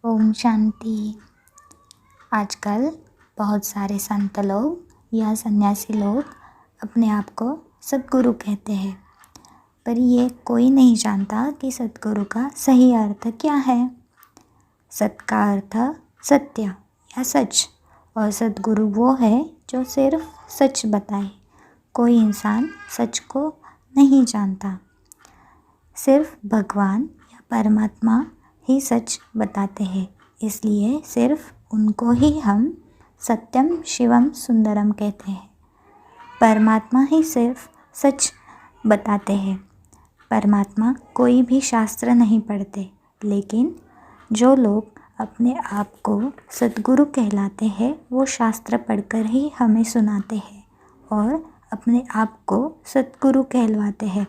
ओम शांति। आजकल बहुत सारे संत लोग या सन्यासी लोग अपने आप को सद्गुरु कहते हैं, पर ये कोई नहीं जानता कि सद्गुरु का सही अर्थ क्या है। सत का अर्थ सत्य या सच, और सद्गुरु वो है जो सिर्फ सच बताए। कोई इंसान सच को नहीं जानता, सिर्फ भगवान या परमात्मा ही सच बताते हैं। इसलिए सिर्फ उनको ही हम सत्यम शिवम सुंदरम कहते हैं। परमात्मा ही सिर्फ सच बताते हैं। परमात्मा कोई भी शास्त्र नहीं पढ़ते, लेकिन जो लोग अपने आप को सद्गुरु कहलाते हैं वो शास्त्र पढ़कर ही हमें सुनाते हैं और अपने आप को सद्गुरु कहलवाते हैं।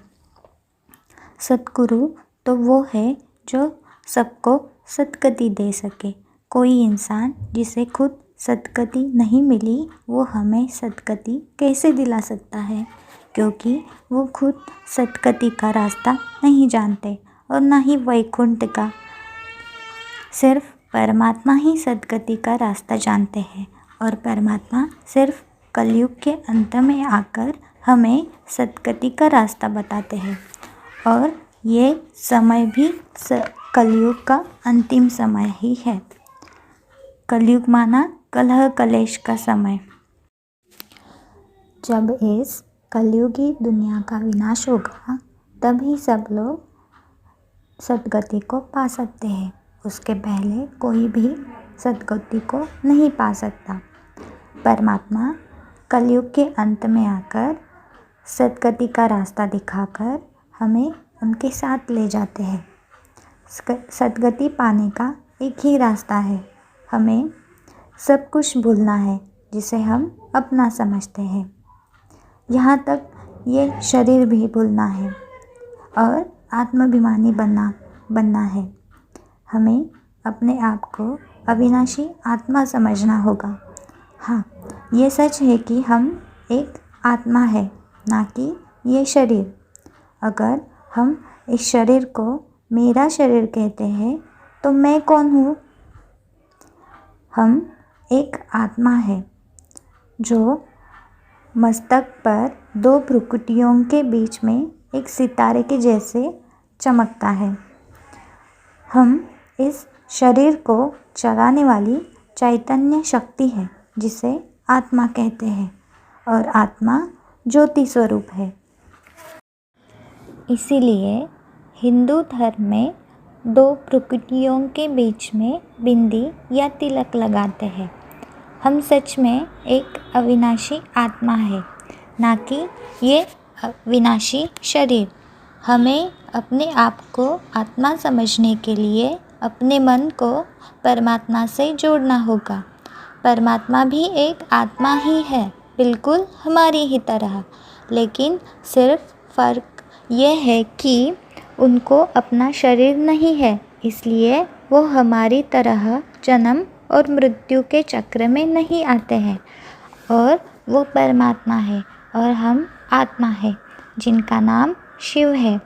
सद्गुरु तो वो है जो सबको सद्गति दे सके। कोई इंसान जिसे खुद सद्गति नहीं मिली वो हमें सद्गति कैसे दिला सकता है, क्योंकि वो खुद सद्गति का रास्ता नहीं जानते और ना ही वैकुंठ का। सिर्फ परमात्मा ही सद्गति का रास्ता जानते हैं और परमात्मा सिर्फ कलयुग के अंत में आकर हमें सद्गति का रास्ता बताते हैं। और ये समय भी कलयुग का अंतिम समय ही है। कलयुग माना कलह कलेश का समय। जब इस कलयुगी दुनिया का विनाश होगा तभी सब लोग सद्गति को पा सकते हैं। उसके पहले कोई भी सद्गति को नहीं पा सकता। परमात्मा कलयुग के अंत में आकर सद्गति का रास्ता दिखाकर हमें उनके साथ ले जाते हैं। सद्गति पाने का एक ही रास्ता है, हमें सब कुछ भूलना है जिसे हम अपना समझते हैं। यहाँ तक ये शरीर भी भूलना है और आत्माभिमानी बनना है। हमें अपने आप को अविनाशी आत्मा समझना होगा। हाँ, ये सच है कि हम एक आत्मा है, ना कि ये शरीर। अगर हम इस शरीर को मेरा शरीर कहते हैं तो मैं कौन हूँ? हम एक आत्मा है जो मस्तक पर दो भ्रुकुटियों के बीच में एक सितारे के जैसे चमकता है। हम इस शरीर को चलाने वाली चैतन्य शक्ति है जिसे आत्मा कहते हैं, और आत्मा ज्योति स्वरूप है। इसीलिए हिंदू धर्म में दो भ्रुकुटियों के बीच में बिंदी या तिलक लगाते हैं। हम सच में एक अविनाशी आत्मा है, ना कि ये विनाशी शरीर। हमें अपने आप को आत्मा समझने के लिए अपने मन को परमात्मा से जोड़ना होगा। परमात्मा भी एक आत्मा ही है, बिल्कुल हमारी ही तरह, लेकिन सिर्फ फ़र्क ये है कि उनको अपना शरीर नहीं है, इसलिए वो हमारी तरह जन्म और मृत्यु के चक्र में नहीं आते हैं। और वो परमात्मा है और हम आत्मा है, जिनका नाम शिव है।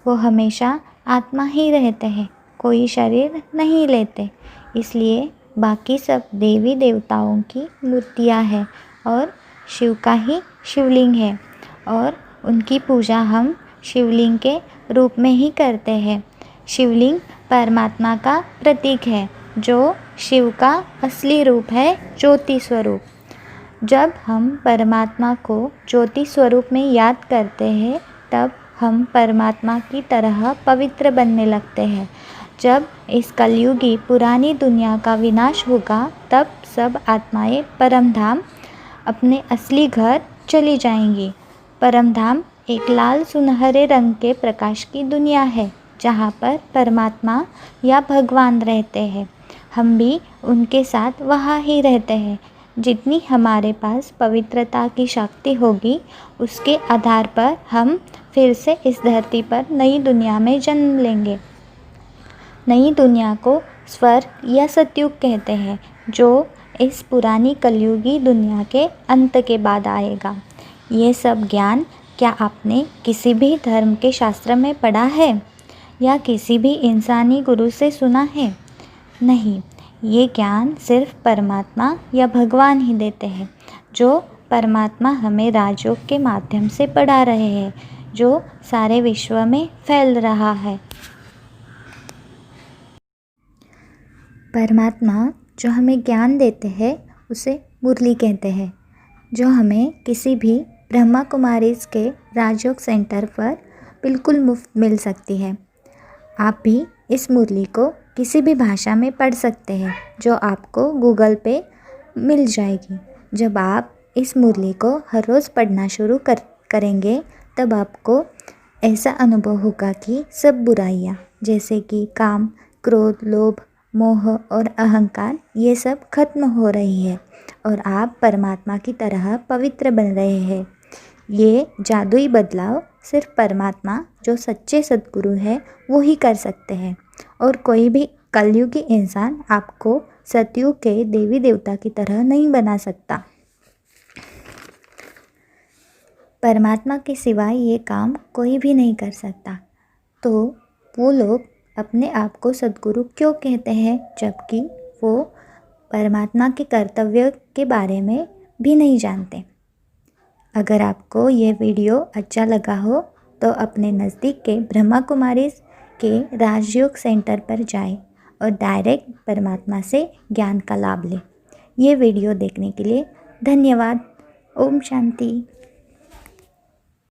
वो हमेशा आत्मा ही रहते हैं, कोई शरीर नहीं लेते। इसलिए बाकी सब देवी देवताओं की मूर्तियाँ हैं और शिव का ही शिवलिंग है, और उनकी पूजा हम शिवलिंग के रूप में ही करते हैं। शिवलिंग परमात्मा का प्रतीक है, जो शिव का असली रूप है, ज्योति स्वरूप। जब हम परमात्मा को ज्योति स्वरूप में याद करते हैं तब हम परमात्मा की तरह पवित्र बनने लगते हैं। जब इस कलयुगी पुरानी दुनिया का विनाश होगा तब सब आत्माएं परमधाम अपने असली घर चली जाएंगी। परमधाम एक लाल सुनहरे रंग के प्रकाश की दुनिया है जहाँ पर परमात्मा या भगवान रहते हैं। हम भी उनके साथ वहाँ ही रहते हैं। जितनी हमारे पास पवित्रता की शक्ति होगी उसके आधार पर हम फिर से इस धरती पर नई दुनिया में जन्म लेंगे। नई दुनिया को स्वर्ग या सतयुग कहते हैं, जो इस पुरानी कलयुगी दुनिया के अंत के बाद आएगा। ये सब ज्ञान क्या आपने किसी भी धर्म के शास्त्र में पढ़ा है या किसी भी इंसानी गुरु से सुना है? नहीं, ये ज्ञान सिर्फ परमात्मा या भगवान ही देते हैं, जो परमात्मा हमें राजयोग के माध्यम से पढ़ा रहे हैं, जो सारे विश्व में फैल रहा है। परमात्मा जो हमें ज्ञान देते हैं उसे मुरली कहते हैं, जो हमें किसी भी ब्रह्मा कुमारीज़ के राजयोग सेंटर पर बिल्कुल मुफ्त मिल सकती है। आप भी इस मुरली को किसी भी भाषा में पढ़ सकते हैं, जो आपको गूगल पे मिल जाएगी। जब आप इस मुरली को हर रोज़ पढ़ना शुरू करेंगे, तब आपको ऐसा अनुभव होगा कि सब बुराइयाँ जैसे कि काम, क्रोध, लोभ, मोह और अहंकार ये सब खत्म हो रही है और आप परमात्मा की तरह पवित्र बन रहे हैं। ये जादुई बदलाव सिर्फ परमात्मा जो सच्चे सद्गुरु है वो ही कर सकते हैं, और कोई भी कलयुगी इंसान आपको सतयुग के देवी देवता की तरह नहीं बना सकता। परमात्मा के सिवाय ये काम कोई भी नहीं कर सकता। तो वो लोग अपने आप को सद्गुरु क्यों कहते हैं, जबकि वो परमात्मा के कर्तव्य के बारे में भी नहीं जानते। अगर आपको ये वीडियो अच्छा लगा हो तो अपने नज़दीक के ब्रह्मा कुमारीज़ के राजयोग सेंटर पर जाएं और डायरेक्ट परमात्मा से ज्ञान का लाभ लें। ये वीडियो देखने के लिए धन्यवाद। ओम शांति।